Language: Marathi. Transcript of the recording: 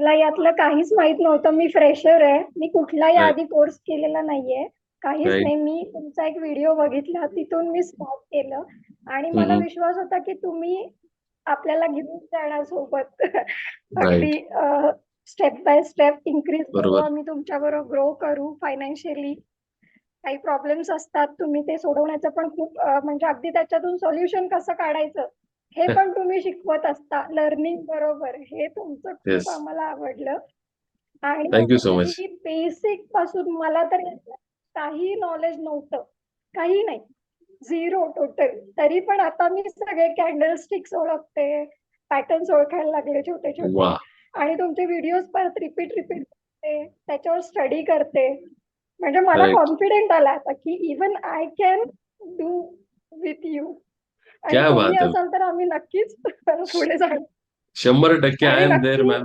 मला यातलं काहीच माहित नव्हतं. मी फ्रेशर आहे. मी कुठलाही राईट, आधी कोर्स केलेला नाहीये. काहीच राईट. नाही. मी तुमचा एक व्हिडिओ बघितला. तिथून मी स्टार्ट केलं आणि मला विश्वास होता की तुम्ही आपल्याला घेऊन जाणार सोबत. राईट. अगदी स्टेप बाय स्टेप इन्क्रीज करू, बरोबर. आम्ही तुमच्याबरोबर ग्रो करू फायनान्शियली. काही प्रॉब्लेम्स असतात, तुम्ही ते सोडवण्याचं पण खूप म्हणजे अगदी त्याच्यातून सोल्युशन कसं काढायचं हे पण तुम्ही शिकवत असता लर्निंग बरोबर. हे तुमचं खूप येस. आम्हाला आवडलं. आणि थँक यू सो मच. अगदी बेसिक पासून मला तर यातलं काही नॉलेज नव्हतं, काही नाही, झिरो टोटल. तरी पण आता मी सगळे कॅन्डल स्टिक्स ओळखते, पॅटर्न्स ओळखायला लागले छोटे छोटे. वा. आणि तुमचे व्हिडिओज परत रिपीट रिपीट करते, त्याच्यावर स्टडी करते. म्हणजे मला राईट. कॉन्फिडेंट आला आता की even I can do with you. आणि क्या तुम्ही बात है. असाल तर आम्ही नक्कीच पुढे जाऊ. 100% आय आणि एम देअर नक्की मॅम.